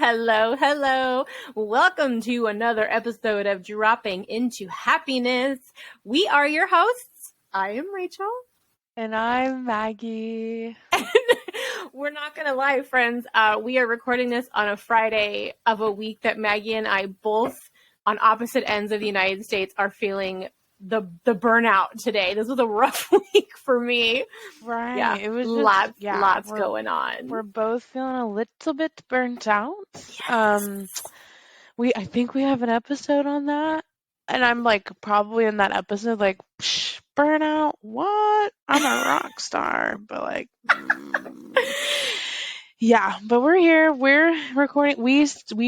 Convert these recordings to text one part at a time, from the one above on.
Hello, hello. Welcome to another episode of Dropping into Happiness. We are your hosts. I am Rachel. And I'm Maggie. We're not going to lie, friends. We are recording this on a Friday of a week that Maggie and I both on opposite ends of the United States are feeling the burnout today. This was a rough week for me. Right. Yeah, it was lots going on. We're both feeling a little bit burnt out. Yes. I think we have an episode on that. And I'm like probably in that episode like, burnout, what? I'm a rock star. But like yeah, but we're here. We're recording. We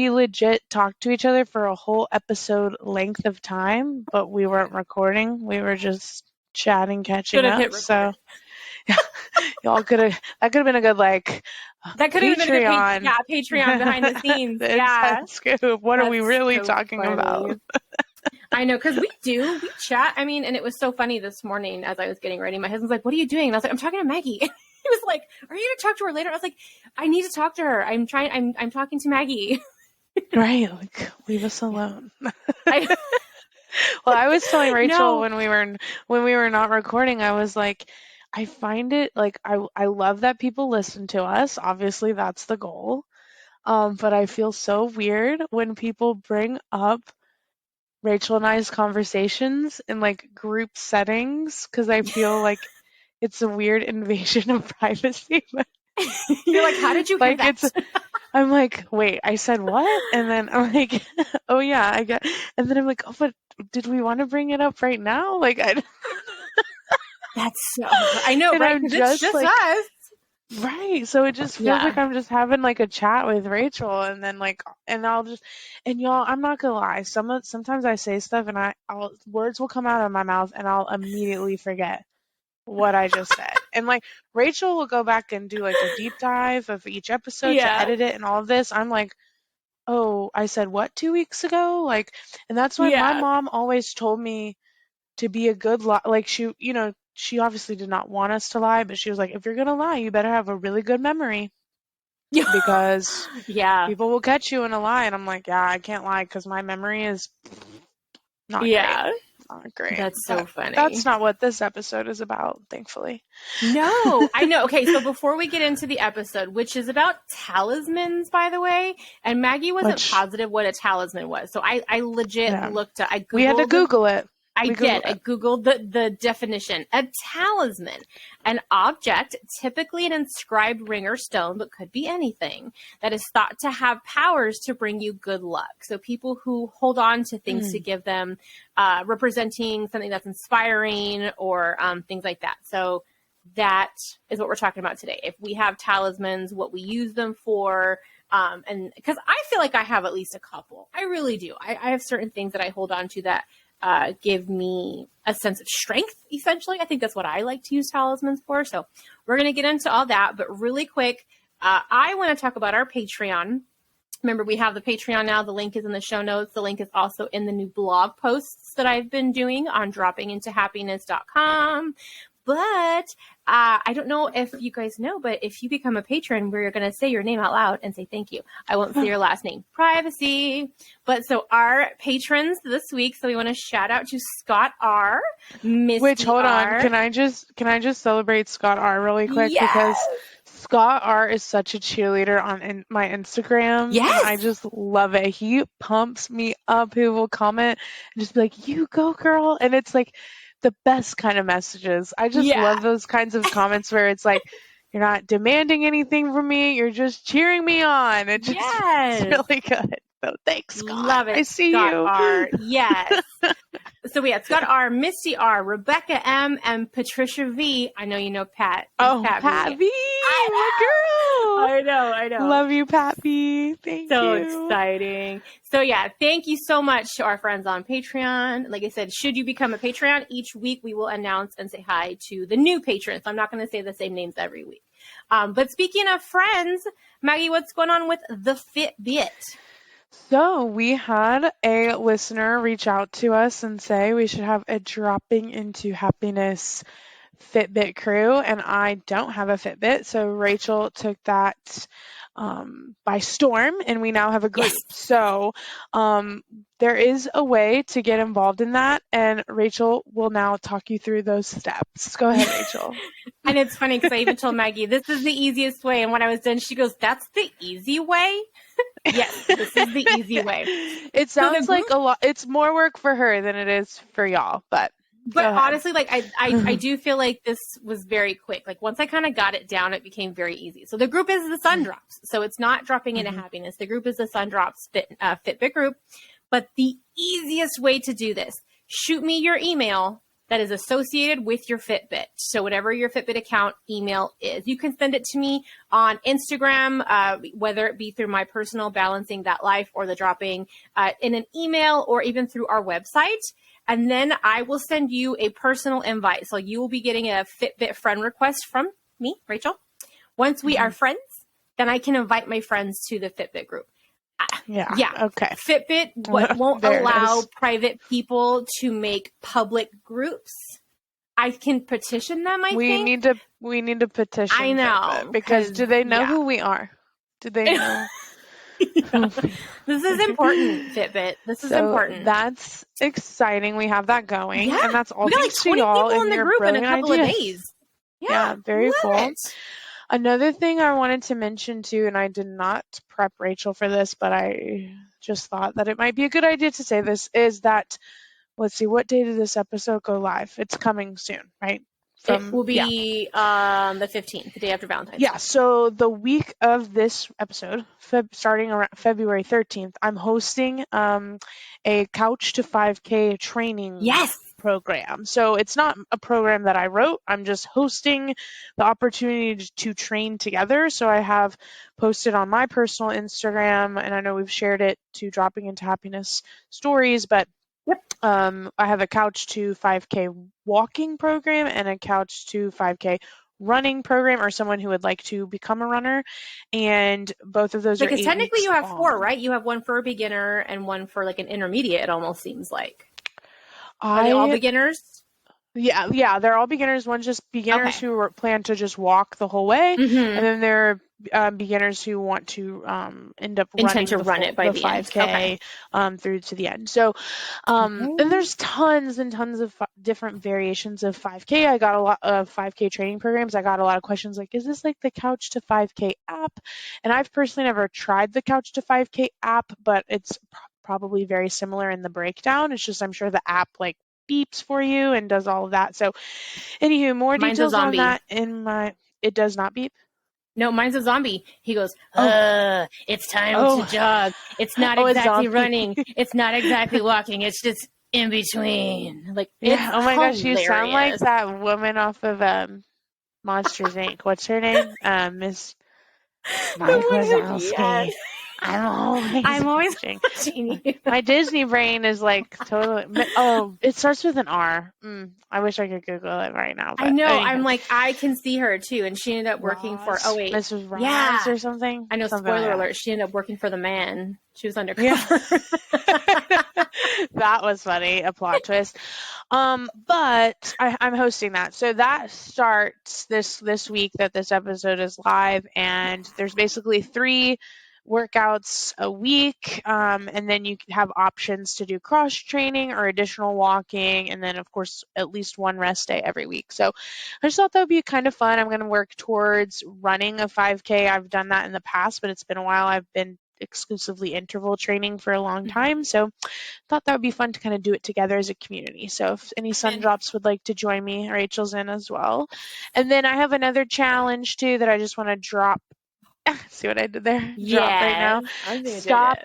legit talked to each other for a whole episode length of time, but we weren't recording. We were just chatting, catching up. So yeah, y'all that could have been a good like that could have been a good Patreon behind the scenes. Yeah, scoop. What are we really talking about? I know, because we chat. I mean, and it was so funny this morning as I was getting ready. My husband's like, "What are you doing?" And I was like, "I'm talking to Maggie." He was like, "Are you going to talk to her later?" I was like, "I need to talk to her. I'm talking to Maggie." Right, like leave us alone. Well, I was telling Rachel when we were not recording, I was like, I find it like I love that people listen to us. Obviously, that's the goal. But I feel so weird when people bring up Rachel and I's conversations in like group settings because I feel like it's a weird invasion of privacy. You're like, how did you hear that? I'm like, wait, I said what? And then I'm like, oh yeah, I got. And then I'm like, oh, but did we want to bring it up right now? Like, that's so. I know, right? It's just like, us. Right. So it just feels like I'm just having like a chat with Rachel and then like, and y'all, I'm not gonna lie. Sometimes I say stuff and words will come out of my mouth and I'll immediately forget what I just said. And like Rachel will go back and do like a deep dive of each episode to edit it and all of this. I'm like, oh, I said what 2 weeks ago? Like, and that's why my mom always told me to be a good like she obviously did not want us to lie, but she was like, if you're going to lie, you better have a really good memory because people will catch you in a lie. And I'm like, yeah, I can't lie because my memory is not great. Not great. That's so funny. That's not what this episode is about, thankfully. No, I know. Okay, so before we get into the episode, which is about talismans, by the way, and Maggie wasn't positive what a talisman was. So I legit looked at, we had to Google it. I Googled the definition. A talisman, an object, typically an inscribed ring or stone, but could be anything, that is thought to have powers to bring you good luck. So people who hold on to things to give them, representing something that's inspiring or things like that. So that is what we're talking about today. If we have talismans, what we use them for, and because I feel like I have at least a couple. I really do. I have certain things that I hold on to that give me a sense of strength, essentially. I think that's what I like to use talismans for. So we're going to get into all that. But really quick, I want to talk about our Patreon. Remember, we have the Patreon now. The link is in the show notes. The link is also in the new blog posts that I've been doing on droppingintohappiness.com. But I don't know if you guys know, but if you become a patron, we're going to say your name out loud and say thank you. I won't say your last name. Privacy. But so our patrons this week, so we want to shout out to Scott R. Which, hold on. Can I just celebrate Scott R. really quick? Yes! Because Scott R. is such a cheerleader on my Instagram. Yes. And I just love it. He pumps me up. He will comment and just be like, you go, girl. And it's like the best kind of messages. I just love those kinds of comments where it's like, you're not demanding anything from me. You're just cheering me on. It's really good. So thanks, Scott. Love it. I see Scott you. R. Yes. So we had Scott R., Misty R., Rebecca M., and Patricia V. I know you know Pat. Pat V. My girl. I know. Love you, Pat V. Thank you. So exciting. So yeah, thank you so much to our friends on Patreon. Like I said, should you become a Patreon, each week we will announce and say hi to the new patrons. I'm not going to say the same names every week. But speaking of friends, Maggie, what's going on with the Fitbit? So we had a listener reach out to us and say we should have a Dropping into Happiness Fitbit crew, and I don't have a Fitbit, so Rachel took that by storm, and we now have a group. Yes. So there is a way to get involved in that, and Rachel will now talk you through those steps. Go ahead, Rachel. And it's funny because I even told Maggie, this is the easiest way. And when I was done, she goes, that's the easy way? Yes, this is the easy way. It sounds like a lot. It's more work for her than it is for y'all, but honestly, like I do feel like this was very quick. Like once I kind of got it down, it became very easy. So the group is the Sundrops. So it's not dropping into happiness. The group is the Sundrops Fitbit group. But the easiest way to do this, shoot me your email that is associated with your Fitbit. So whatever your Fitbit account email is, you can send it to me on Instagram, whether it be through my personal Balancing That Life or the dropping in an email or even through our website. And then I will send you a personal invite. So you will be getting a Fitbit friend request from me, Rachel. Once we are friends, then I can invite my friends to the Fitbit group. Yeah. Okay. Fitbit won't allow private people to make public groups. I can petition them, I think. We need to petition I know. Fitbit, because do they know who we are? Do they know? This is important, Fitbit. This is important. That's exciting. We have that going. Yeah. And that's all we got thanks like 20 to y'all people in the group in a couple ideas. of days. Yeah, very cool. It. Another thing I wanted to mention too, and I did not prep Rachel for this, but I just thought that it might be a good idea to say this, is that, let's see, what day did this episode go live? It's coming soon, right? It will be the 15th, the day after Valentine's Day. Yeah, so the week of this episode, starting around February 13th, I'm hosting a Couch to 5K training program. So it's not a program that I wrote. I'm just hosting the opportunity to train together. So I have posted on my personal Instagram, and I know we've shared it to Dropping Into Happiness stories, but I have a Couch to 5K walking program and a Couch to 5K running program, or someone who would like to become a runner. And both of those are 8 weeks technically you have long. 4, right? You have one for a beginner and one for like an intermediate, it almost seems like. Are they all beginners? Yeah, they're all beginners. One's just beginners who plan to just walk the whole way, and then there are beginners who want to end up running the 5K through to the end. So, and there's tons and tons of different variations of 5K. I got a lot of 5K training programs. I got a lot of questions like, is this like the Couch to 5K app? And I've personally never tried the Couch to 5K app, but it's probably very similar in the breakdown. It's just, I'm sure the app like beeps for you and does all of that. So anywho, more details on that it does not beep. No, mine's a zombie. He goes, it's time to jog. It's not exactly running. It's not exactly walking. It's just in between. Like, oh my gosh, you sound like that woman off of Monsters Inc. What's her name? Miss Mike Wazowski. Yes. I'm always watching you. My Disney brain is like totally. It starts with an R. I wish I could Google it right now. I know. Anyway. I'm like, I can see her too, and she ended up working for. Oh wait, Mrs. Ross or something. I know. Something spoiler alert: she ended up working for the man. She was undercover. Yeah. That was funny. A plot twist. But I'm hosting that, so that starts this week that this episode is live, and there's basically 3 workouts a week, and then you can have options to do cross training or additional walking, and then of course at least 1 rest day every week. So I just thought that would be kind of fun. I'm going to work towards running a 5K. I've done that in the past, but it's been a while. I've been exclusively interval training for a long time, so thought that would be fun to kind of do it together as a community. So if any Sundrops would like to join me, Rachel's in as well. And then I have another challenge too that I just want to drop. See what I did there? Yeah. Drop right now.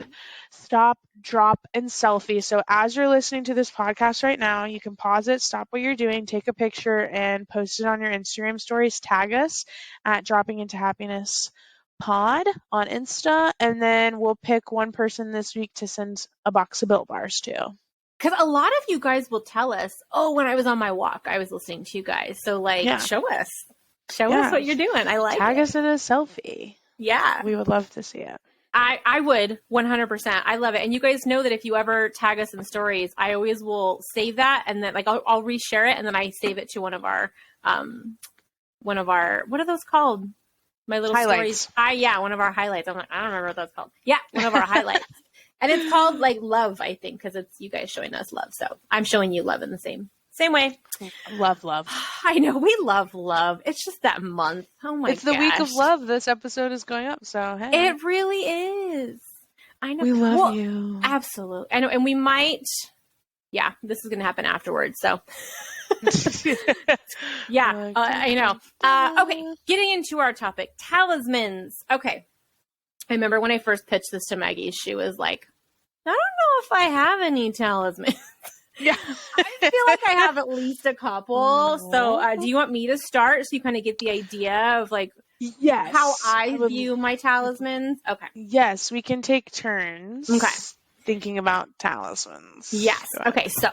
Stop, drop, and selfie. So as you're listening to this podcast right now, you can pause it, stop what you're doing, take a picture, and post it on your Instagram stories. Tag us at Dropping Into Happiness Pod on Insta, and then we'll pick one person this week to send a box of Built Bars to. Because a lot of you guys will tell us, when I was on my walk, I was listening to you guys. So show us. Show us what you're doing. I like Tag us in a selfie. Yeah. We would love to see it. I would 100%. I love it. And you guys know that if you ever tag us in stories, I always will save that. And then I'll reshare it. And then I save it to one of our, what are those called? My little highlights. stories. One of our highlights. I'm like, I don't remember what that's called. Yeah, one of our highlights. And it's called like love, I think, because it's you guys showing us love. So I'm showing you love in the same way. Love. I know we love love. It's just that month. Oh my gosh. It's the week of love. This episode is going up. So hey. It really is. I know. We love you. Absolutely. I know. And we might, this is going to happen afterwards. So I know. Okay. Getting into our topic, talismans. Okay. I remember when I first pitched this to Maggie, she was like, I don't know if I have any talismans. Yeah. I feel like I have at least a couple. So do you want me to start so you kind of get the idea of like how I view my talismans? Okay. Yes, we can take turns thinking about talismans. Yes. Okay, so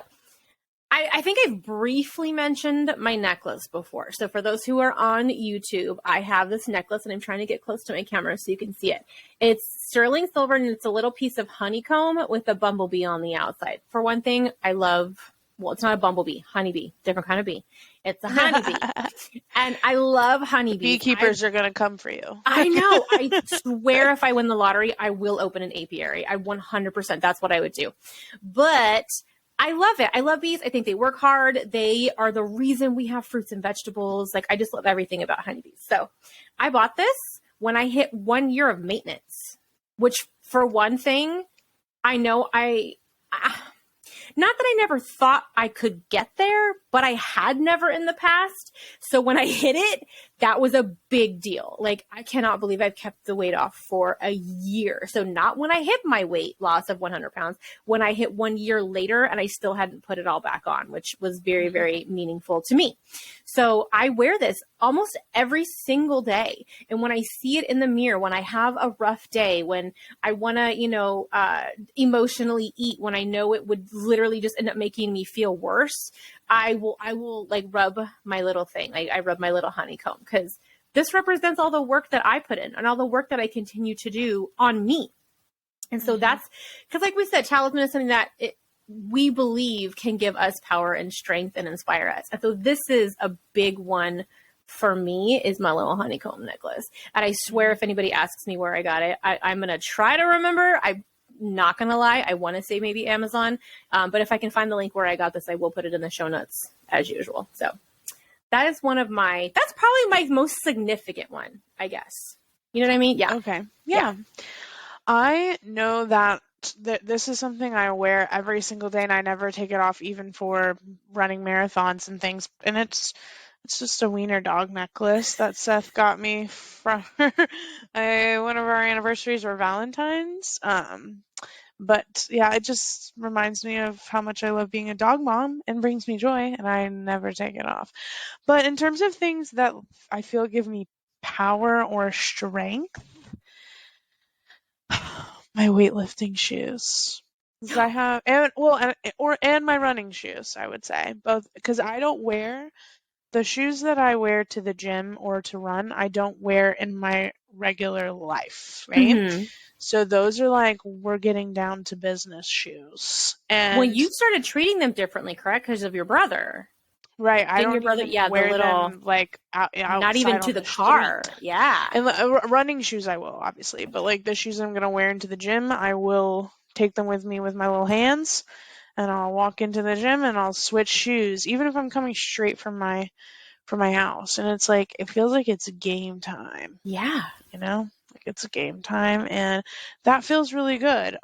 I think I've briefly mentioned my necklace before. So for those who are on YouTube, I have this necklace and I'm trying to get close to my camera so you can see it. It's sterling silver and it's a little piece of honeycomb with a bumblebee on the outside. For one thing, I love, it's not a bumblebee, honeybee, different kind of bee. It's a honeybee. And I love honeybees. Beekeepers are going to come for you. I know. I swear if I win the lottery, I will open an apiary. I 100%, that's what I would do. But I love it. I love bees. I think they work hard. They are the reason we have fruits and vegetables. Like, I just love everything about honeybees. So I bought this when I hit 1 year of maintenance, which for one thing, I know not that I never thought I could get there, but I had never in the past. So when I hit it, that was a big deal. Like, I cannot believe I've kept the weight off for a year. So not when I hit my weight loss of 100 pounds, when I hit 1 year later and I still hadn't put it all back on, which was very, very meaningful to me. So I wear this almost every single day. And when I see it in the mirror, when I have a rough day, when I want to, emotionally eat, when I know it would literally just end up making me feel worse, I will like rub my little thing. I rub my little honeycomb because this represents all the work that I put in and all the work that I continue to do on me. And so that's because, like we said, talisman is something that we believe can give us power and strength and inspire us. And so this is a big one for me, is my little honeycomb necklace. And I swear if anybody asks me where I got it, I'm going to try to remember. I'm not going to lie. I want to say maybe Amazon. But if I can find the link where I got this, I will put it in the show notes as usual. So that is that's probably my most significant one, I guess. You know what I mean? Yeah. Okay. Yeah. I know that this is something I wear every single day and I never take it off even for running marathons and things. And it's just a wiener dog necklace that Seth got me from one of our anniversaries or Valentine's. But yeah, it just reminds me of how much I love being a dog mom and brings me joy, and I never take it off. But in terms of things that I feel give me power or strength, my weightlifting shoes. I have and my running shoes, I would say, both, because I don't wear the shoes that I wear to the gym or to run. I don't wear in my regular life, right? Mm-hmm. So those are like, we're getting down to business shoes. And well, you started treating them differently, correct? Because of your brother. Right. I don't wear them like not even to the car. Street. Yeah. And running shoes I will, obviously. But like the shoes I'm going to wear into the gym, I will take them with me with my little hands. And I'll walk into the gym and I'll switch shoes, even if I'm coming straight from my house. And it's like, it feels like it's game time. Yeah. You know, like it's game time, and that feels really good.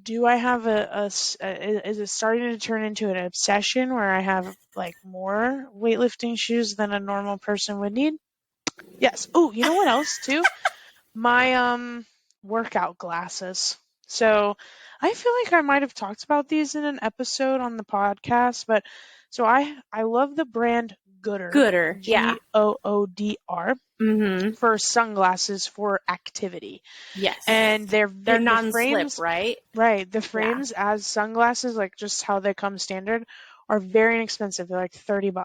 Do I have is it starting to turn into an obsession where I have like more weightlifting shoes than a normal person would need? Yes. Oh, you know what else too? My workout glasses. So I feel like I might have talked about these in an episode on the podcast, but so I love the brand Goodr. Goodr, yeah. Goodr. Mm-hmm. For sunglasses for activity. Yes. And they're non-slip, right? Right. The frames as sunglasses, like just how they come standard, are very inexpensive. They're like $30.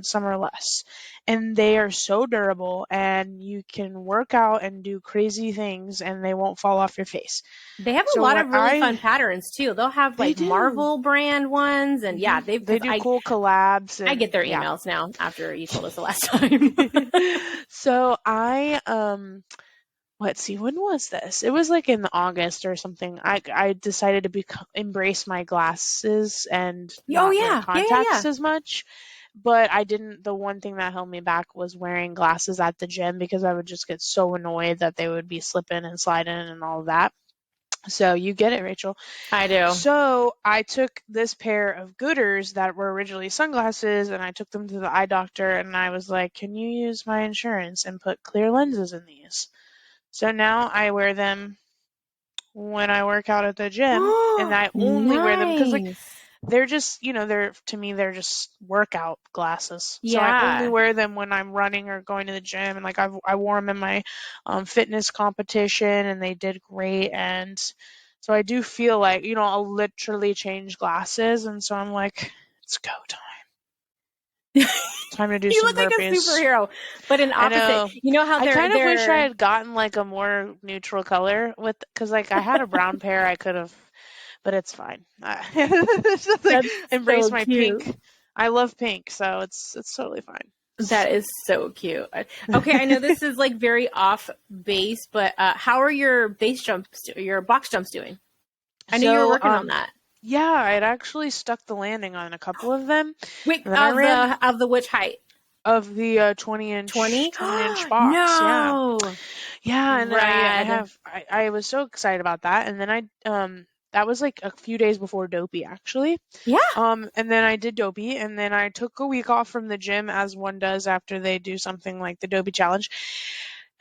Some are less. And they are so durable, and you can work out and do crazy things and they won't fall off your face. They have a So lot what of really fun patterns too. They'll have they like do. Marvel brand ones, and yeah, They do cool collabs. And, I get their emails now after you told us the last time. So let's see, when was this? It was like in August or something. I decided to embrace my glasses and Oh not wear yeah, contacts as much. But I didn't. The one thing that held me back was wearing glasses at the gym, because I would just get so annoyed that they would be slipping and sliding and all of that. So you get it, Rachel. I do. So I took this pair of Goodrs that were originally sunglasses, and I took them to the eye doctor, and I was like, can you use my insurance and put clear lenses in these? So now I wear them when I work out at the gym, and I only wear them because, like, they're just, to me, they're just workout glasses. So I only wear them when I'm running or going to the gym. And like I wore them in my fitness competition, and they did great. And so I do feel like, I'll literally change glasses. And so I'm like, it's go time. Time to do some burpees. You look like a superhero, but an opposite. You know how I kind of wish I had gotten like a more neutral color because like I had a brown pair I could have, but it's fine. It's just like embrace my pink. I love pink, so it's totally fine. That is so cute. Okay, I know this is like very off base, but how are your box jumps doing? I know you were working on that. Yeah, I'd actually stuck the landing on a couple of them. Wait, of the which height? Of the 20-inch 20-inch box. No. Yeah, and I was so excited about that. And then that was like a few days before Dopey, actually. Yeah. And then I did Dopey, and then I took a week off from the gym, as one does after they do something like the Dopey challenge.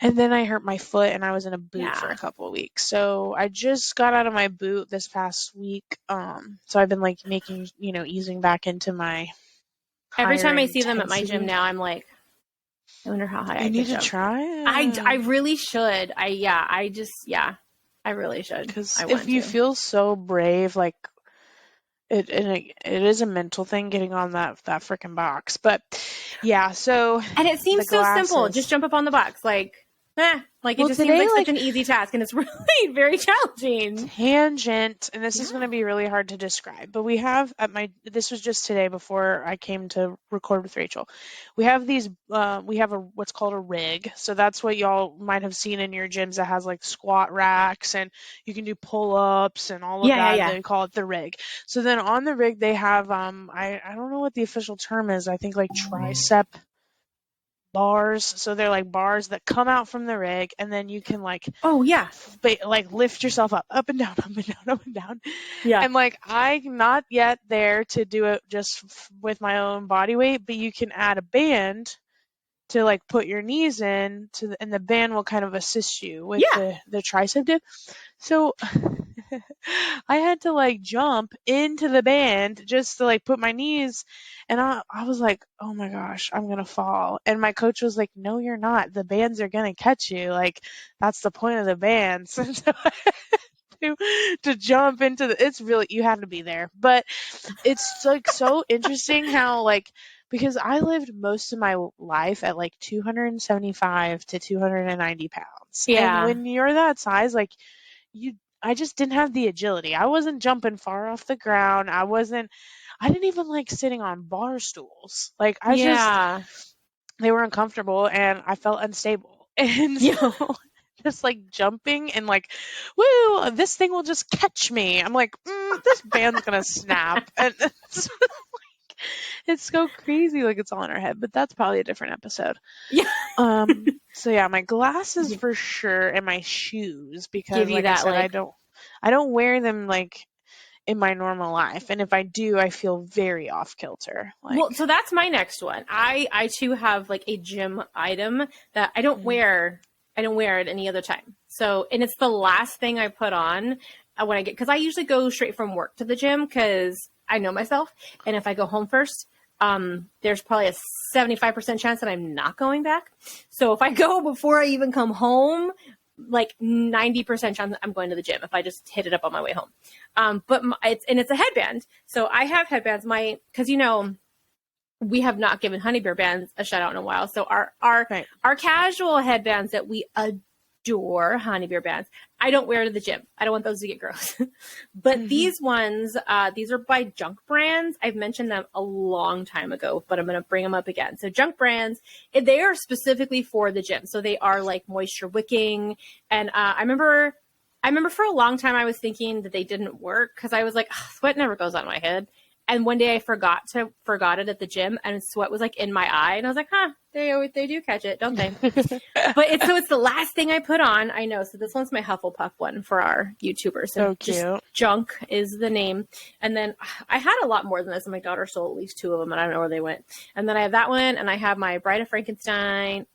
And then I hurt my foot, and I was in a boot for a couple of weeks. So I just got out of my boot this past week. So I've been like making, easing back into my every time I see them at my gym now, I'm like, I wonder how high I need to try it. I really should. I really should. Because if you feel so brave, like it is a mental thing getting on that freaking box. But yeah, so and it seems so simple. Just jump up on the box, like it just seems like such an easy task, and it's really very challenging. Tangent, and this is going to be really hard to describe, but we have this was just today before I came to record with Rachel. We have these, we have what's called a rig. So that's what y'all might have seen in your gyms that has like squat racks, and you can do pull-ups and all of that. Yeah. They call it the rig. So then on the rig, they have, I don't know what the official term is. I think like tricep bars. So they're like bars that come out from the rig, and then you can like lift yourself up and down, up and down, up and down. Yeah. And like I'm not yet there to do it just with my own body weight, but you can add a band to like put your knees in and the band will kind of assist you with the tricep dip. So I had to like jump into the band just to like put my knees, and I was like, oh my gosh, I'm gonna fall. And my coach was like, no, you're not. The bands are gonna catch you. Like that's the point of the bands. And so I had to jump into it's really, you have to be there. But it's like so interesting how like, because I lived most of my life at like 275 to 290 pounds. Yeah. And when you're that size, like I just didn't have the agility. I wasn't jumping far off the ground. I didn't even like sitting on bar stools. Like they were uncomfortable, and I felt unstable. And so just like jumping and like, woo, this thing will just catch me. I'm like, this band's going to snap. And it's so crazy. Like it's all in our head, but that's probably a different episode. Yeah. So yeah, my glasses for sure, and my shoes, because like I said, I don't wear them like in my normal life, and if I do, I feel very off kilter. Like, well, so that's my next one. I too have like a gym item that I don't wear. I don't wear it any other time. So, and it's the last thing I put on when I because I usually go straight from work to the gym because I know myself, and if I go home first, there's probably a 75% chance that I'm not going back. So if I go before I even come home, like 90% chance I'm going to the gym if I just hit it up on my way home. But it's a headband. So I have headbands. Because we have not given Honeybee bands a shout out in a while. So our casual headbands that we adore, Honeybee bands, I don't wear to the gym. I don't want those to get gross. But these ones, these are by Junk Brands. I've mentioned them a long time ago, but I'm going to bring them up again. So Junk Brands, they are specifically for the gym. So they are like moisture wicking. And I remember for a long time I was thinking that they didn't work because I was like, sweat never goes on my head. And one day I forgot it at the gym, and sweat was like in my eye, and I was like, they do catch it, don't they? But it's the last thing I put on. I know. So this one's my Hufflepuff one for our YouTubers. So cute. Junk is the name. And then I had a lot more than this, and my daughter stole at least 2 of them, and I don't know where they went. And then I have that one, and I have my Bride of Frankenstein.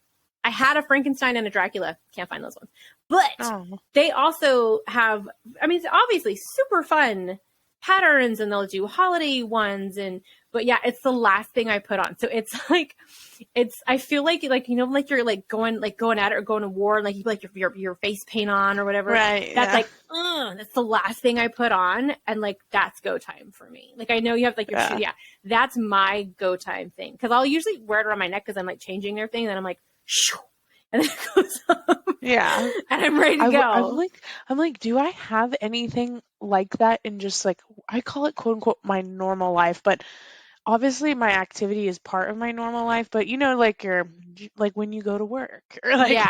I had a Frankenstein and a Dracula. Can't find those ones. But they also have, it's obviously super fun patterns, and they'll do holiday ones, but yeah, it's the last thing I put on. So it's like, I feel like you're like going at it or going to war, like you put like your face paint on or whatever. Right. That's like, that's the last thing I put on, and like that's go time for me. Like I know you have like your shoe, that's my go time thing, because I'll usually wear it around my neck because I'm like changing everything, and then I'm like, shoo, and then it goes up. Yeah. And I'm ready to go. I'm like, do I have anything like that in just like, I call it quote unquote my normal life, but obviously my activity is part of my normal life, but like like when you go to work or like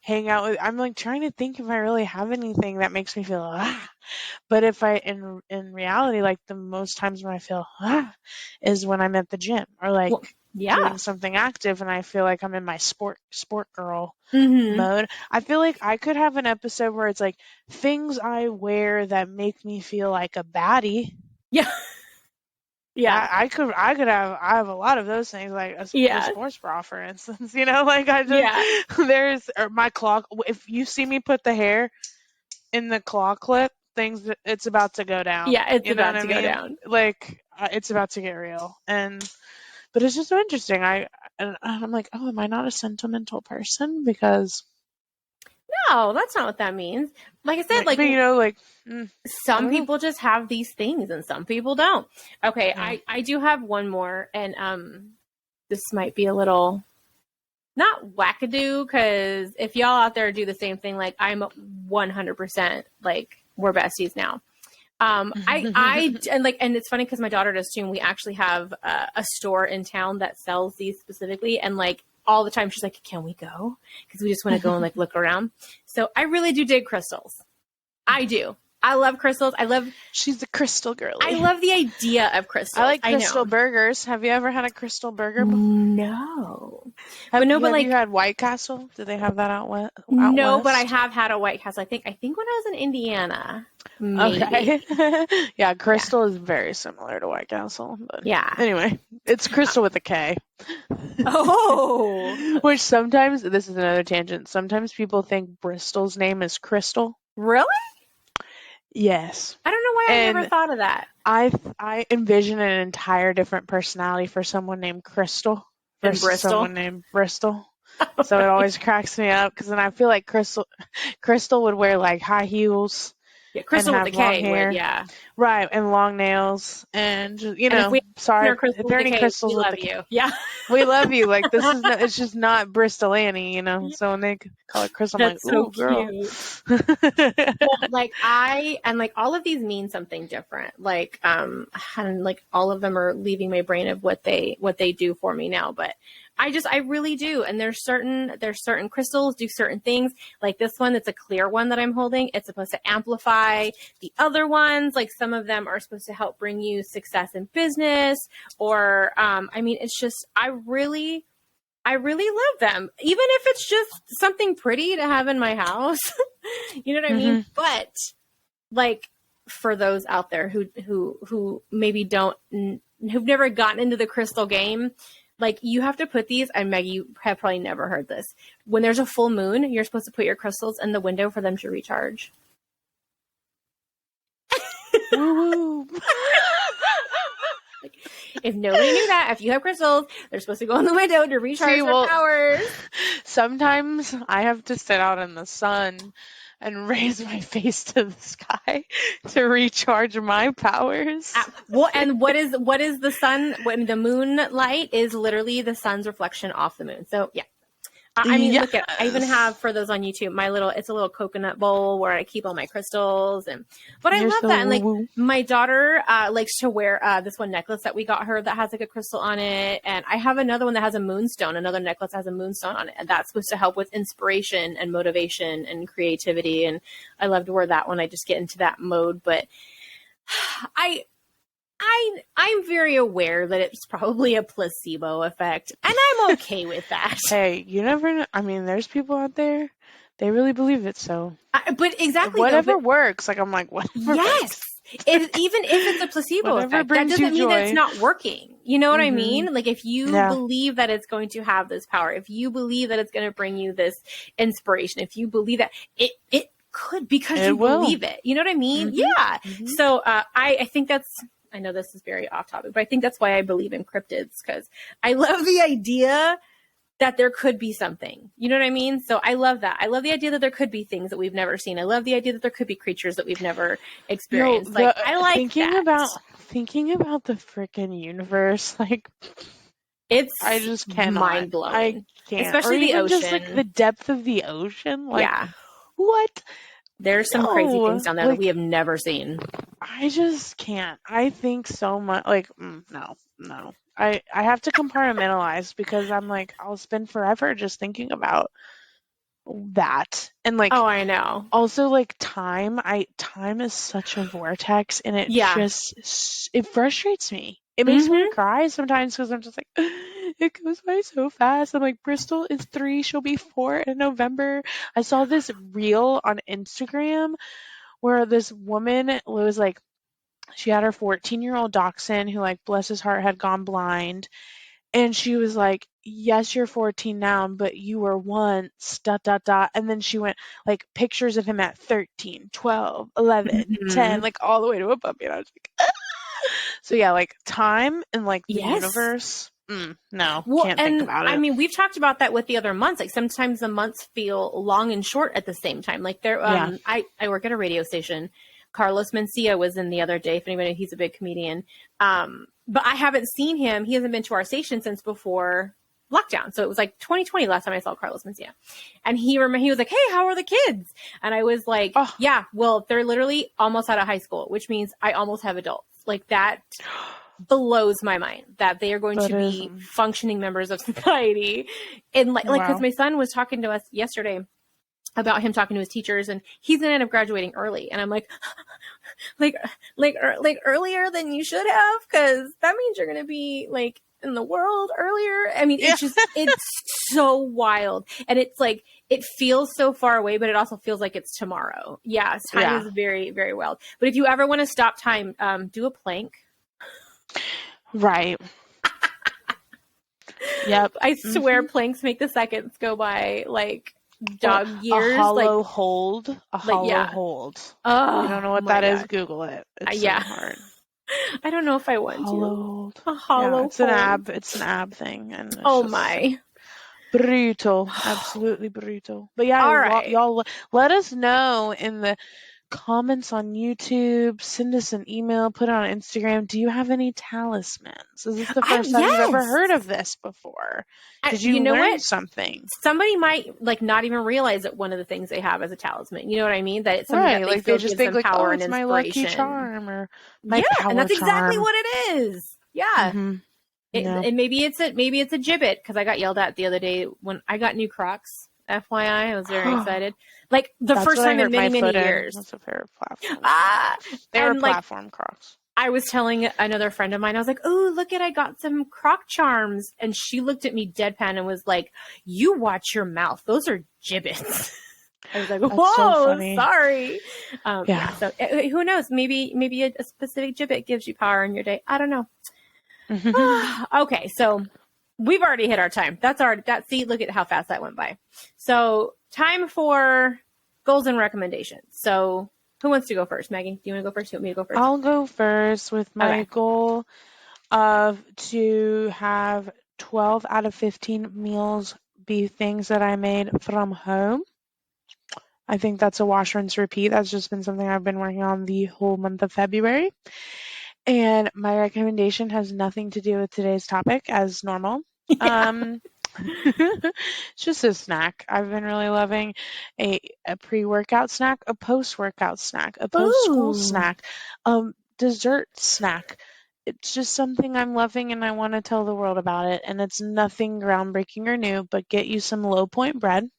hang out with, I'm like trying to think if I really have anything that makes me feel, but if I, in reality, like the most times when I feel, is when I'm at the gym or like, doing something active, and I feel like I'm in my sport girl mode. I feel like I could have an episode where it's like things I wear that make me feel like a baddie. Yeah. I have a lot of those things, like a sports bra, for instance. Like I just there's my claw. If you see me put the hair in the claw clip, it's about to go down. Yeah, it's about to go down. Like it's about to get real, but it's just so interesting. I'm like, am I not a sentimental person? Because no, that's not what that means. Like I said, some people just have these things and some people don't. Okay, I do have one more, and this might be a little not wackadoo, because if y'all out there do the same thing, like I'm 100% like we're besties now. And it's funny because my daughter does too, and we actually have a store in town that sells these specifically, and like all the time she's like, can we go? Because we just want to go and like look around. So I really do dig crystals. I do. I love crystals. She's a crystal girly. I love the idea of crystals. I like crystal burgers. Have you ever had a crystal burger before? No. Have you had White Castle? Do they have that out west? But I have had a White Castle. I think when I was in Indiana. Maybe. Okay. Yeah, crystal is very similar to White Castle. But anyway, it's crystal with a K. Oh. Which sometimes, this is another tangent, sometimes people think Bristol's name is Crystal. Really? Yes. I don't know why I never thought of that. I envision an entire different personality for someone named Crystal versus someone named Bristol. So it always cracks me up, because then I feel like Crystal would wear like high heels. Yeah, Crystal with the K would, right, and long nails, and sorry if there are any crystals with the K. Yeah, we love you. Like this is not, it's just not Bristol Annie, So when they call it Crystal, I'm like, so girl. Cute. Well, like all of these mean something different. Like and like all of them are leaving my brain of what they do for me now, but I really do. And there's certain crystals do certain things. Like this one, it's a clear one that I'm holding. It's supposed to amplify the other ones. Like some of them are supposed to help bring you success in business, or, it's just, I really love them. Even if it's just something pretty to have in my house, you know what I mean? But like for those out there who maybe who've never gotten into the crystal game, like you have to put these, and Maggie, you have probably never heard this. When there's a full moon, you're supposed to put your crystals in the window for them to recharge. If nobody knew that, if you have crystals, they're supposed to go in the window to recharge their powers. Sometimes I have to sit out in the sun and raise my face to the sky to recharge my powers. Well, and what is the sun? When the moonlight is literally the sun's reflection off the moon. So yeah. I mean, look at, I even have, for those on YouTube, it's a little coconut bowl where I keep all my crystals. But I love that. And like, my daughter likes to wear this one necklace that we got her that has like a crystal on it. And I have another one that has a moonstone, another necklace that has a moonstone on it. And that's supposed to help with inspiration and motivation and creativity. And I love to wear that when I just get into that mode. But I'm very aware that it's probably a placebo effect, and I'm okay with that. Hey, you never know. I mean, there's people out there, they really believe it, so. But exactly. Whatever works. Like, I'm like, whatever. Yes. Even if it's a placebo effect, that doesn't mean that it's not working. You know what I mean? Like, if you believe that it's going to have this power, if you believe that it's going to bring you this inspiration, if you believe that it could, because you believe it. You know what I mean? Yeah. So I think I know this is very off topic, but I think that's why I believe in cryptids, because I love the idea that there could be something. You know what I mean? So I love that. I love the idea that there could be things that we've never seen. I love the idea that there could be creatures that we've never experienced. I like thinking about the freaking universe. Like, I just cannot. Mind blowing. I can't. Especially the ocean. Just like the depth of the ocean. Like, yeah. What? There's some crazy things down there that we have never seen. I just can't. I think so much. Like, no. I have to compartmentalize, because I'm like, I'll spend forever just thinking about that. And like, oh, I know. Also, like, time is such a vortex, and it it frustrates me. It makes me cry sometimes, because I'm just like, it goes by so fast. I'm like, Bristol is 3, she'll be 4 in November. I saw this reel on Instagram where this woman was like, she had her 14-year-old dachshund who, like, bless his heart, had gone blind. And she was like, yes, you're 14 now, but you were once, ... And then she went, like, pictures of him at 13, 12, 11, 10, like, all the way to a puppy. And I was like, ah! So yeah, like, time and like the universe. No, can't think about it. I mean, we've talked about that with the other months. Like, sometimes the months feel long and short at the same time. Like, I work at a radio station. Carlos Mencia was in the other day. If anybody, he's a big comedian. But I haven't seen him. He hasn't been to our station since before lockdown. So it was like 2020 last time I saw Carlos Mencia. And he was like, hey, how are the kids? And I was like, yeah, well, they're literally almost out of high school, which means I almost have adults. Like, that blows my mind that they are going to be functioning members of society. And like, because my son was talking to us yesterday about him talking to his teachers, and he's going to end up graduating early. And I'm like, like earlier than you should have, because that means you're going to be like in the world earlier. I mean, it's just, it's so wild. And it's like, it feels so far away, but it also feels like it's tomorrow. Yeah. Time is very, very wild. But if you ever want to stop time, do a plank. Right. Yep. I swear planks make the seconds go by like dog years. A hollow hold. A hollow hold. Oh, you don't know what that is? Google it. It's so hard. I don't know if I want to. A hollow hold. It's an ab thing. And my. Brutal. Absolutely brutal. But yeah, all right. Y'all let us know in the comments on YouTube, send us an email, put it on Instagram. Do you have any talismans? Is this the first time you've ever heard of this before? Did you learn something? Somebody might like not even realize that one of the things they have as a talisman. You know what I mean? That it's something that they just think like, power and it's inspiration. My lucky charm or my power and that's exactly charm. what it is. Yeah. And maybe it's a gibbet, because I got yelled at the other day when I got new Crocs. FYI, I was very excited. Like that's first time in many years. That's a pair of platform. They were platform Crocs. I was telling another friend of mine, I was like, "Oh, look I got some Croc charms," and she looked at me deadpan and was like, "You watch your mouth. Those are gibbets." I was like, "Whoa, so sorry." So who knows? Maybe a specific gibbet gives you power in your day. I don't know. Okay, so we've already hit our time. See, look at how fast that went by. So time for goals and recommendations. So who wants to go first? Maggie, do you want to go first? You want me to go first? I'll go first with my goal. to have 12 out of 15 meals be things that I made from home. I think that's a wash, rinse, repeat. That's just been something I've been working on the whole month of February. And my recommendation has nothing to do with today's topic, as normal. Yeah. It's just a snack. I've been really loving a pre-workout snack, a post-workout snack, a post-school Ooh. snack, dessert snack. It's just something I'm loving and I want to tell the world about it. And it's nothing groundbreaking or new, but get you some low point bread.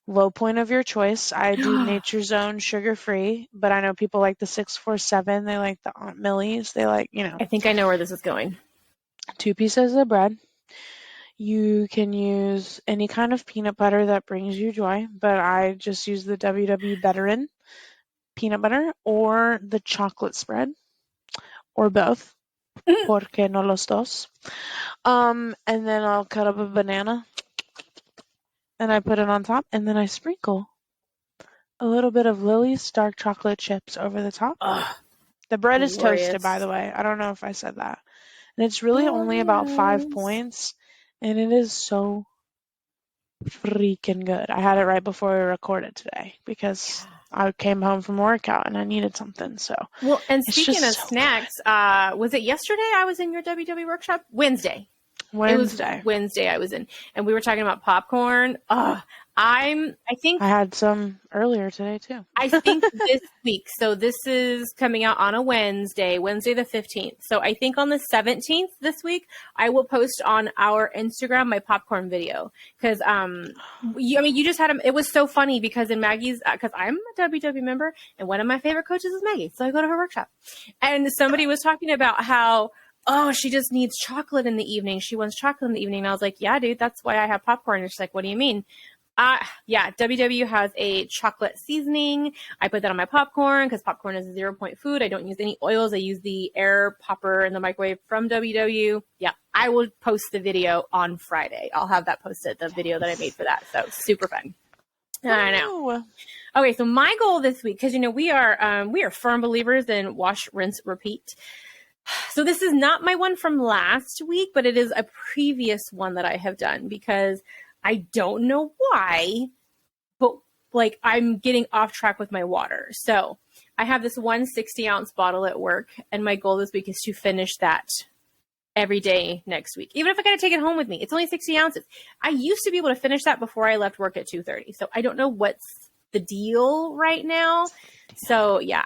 Low point of your choice. I do Nature's Own sugar-free, but I know people like the 647. They like the Aunt Millie's. They like, I think I know where this is going. 2 pieces of bread. You can use any kind of peanut butter that brings you joy, but I just use the WW Veteran peanut butter or the chocolate spread, or both. Porque no los dos. And then I'll cut up a banana and I put it on top, and then I sprinkle a little bit of Lily's dark chocolate chips over the top. Ugh, The bread is glorious. toasted, by the way. I don't know if I said that. And it's really only about 5 points, and it is so freaking good. I had it right before we recorded today because I came home from a workout and I needed something. So well, and speaking of snacks, was it yesterday I was in your WW workshop? Wednesday. It was Wednesday I was in, and we were talking about popcorn. I think I had some earlier today too. I think this week. So this is coming out on a Wednesday the 15th. So I think on the 17th this week, I will post on our Instagram my popcorn video because you just had it was so funny because in Maggie's because I'm a WW member and one of my favorite coaches is Maggie, so I go to her workshop, and somebody was talking about how. Oh, she just needs chocolate in the evening. She wants chocolate in the evening. And I was like, yeah, dude, that's why I have popcorn. And she's like, what do you mean? Yeah, WW has a chocolate seasoning. I put that on my popcorn because popcorn is a 0-point food. I don't use any oils. I use the air popper in the microwave from WW. Yeah, I will post the video on Friday. I'll have that posted, the video that I made for that. So super fun. I know. Okay, so my goal this week, because we are firm believers in wash, rinse, repeat. So this is not my one from last week, but it is a previous one that I have done because I don't know why, but I'm getting off track with my water. So I have this 160-ounce bottle at work, and my goal this week is to finish that every day next week. Even if I got to take it home with me, it's only 60 ounces. I used to be able to finish that before I left work at 2:30. So I don't know what's the deal right now. So yeah,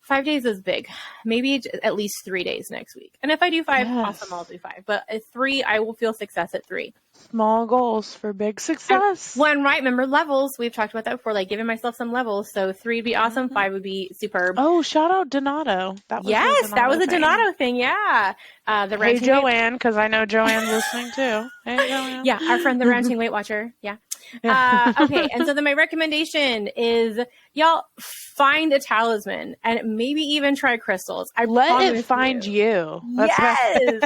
5 days is big. Maybe at least 3 days next week. And if I do 5, awesome, I'll do 5. But at 3, I will feel success at 3. Small goals for big success. Right. Remember levels. We've talked about that before, giving myself some levels. So 3 would be awesome. 5 would be superb. Oh, shout out Donato. That was a Donato thing. Yeah. Hey, Joanne, because I know Joanne's listening too. Hey, Joanne. Yeah, our friend, the Ranting Weight Watcher. Yeah. Okay, and so then my recommendation is, y'all, find a talisman and maybe even try crystals. Let it find you. Yes.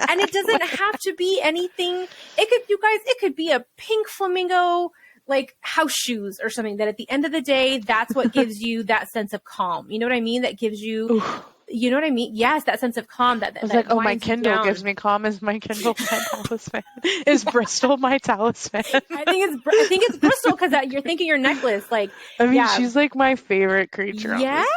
And it doesn't have to be anything. It could be a pink flamingo, house shoes or something that at the end of the day, that's what gives you that sense of calm. You know what I mean? That gives you... Oof. You know what I mean? Yes, that sense of calm. I was like, my Kindle gives me calm. Is my Kindle my talisman? Is Bristol my talisman? I think it's Bristol because you're thinking your necklace. She's my favorite creature. Yes,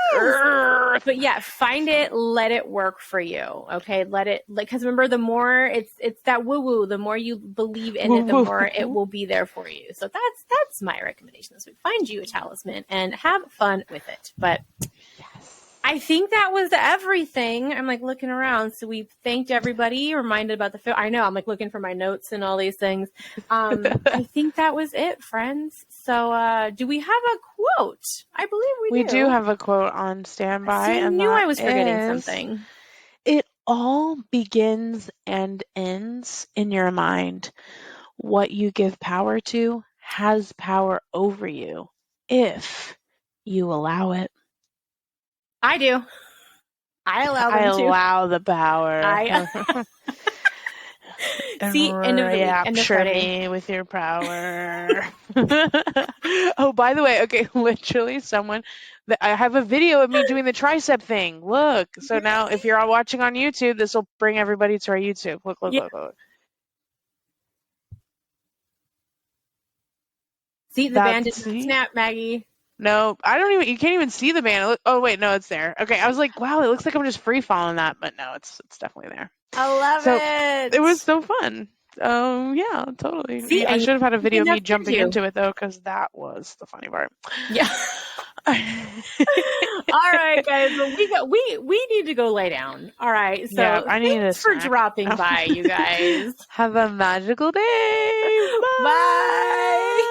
but yeah, find it. Let it work for you. Okay, let it. Because remember, the more it's that woo woo. The more you believe in it, the more it will be there for you. So that's my recommendation this week. Find you a talisman and have fun with it. But yes. I think that was everything. I'm looking around. So we've thanked everybody, reminded about the film. I know I'm looking for my notes and all these things. I think that was it, friends. So do we have a quote? I believe we do. We do have a quote on standby. I knew I was forgetting something. It all begins and ends in your mind. What you give power to has power over you if you allow it. I do. I allow them to. I allow the power. See, end of the week, end of Rapture Friday. me with your power. Oh, by the way, okay, literally I have a video of me doing the tricep thing. Look. So now if you're all watching on YouTube, this will bring everybody to our YouTube. Look. See, the band didn't snap, Maggie. No, you can't even see the band. Oh, wait, no, it's there. Okay, I was like, wow, it looks like I'm just free falling that, but no, it's definitely there. I love it. It was so fun. Yeah, totally. See, I should have had a video of me jumping into it, though, because that was the funny part. Yeah. All right, guys. Well, we need to go lay down. All right. So yeah, thanks for dropping by, you guys. Have a magical day. Bye. Bye.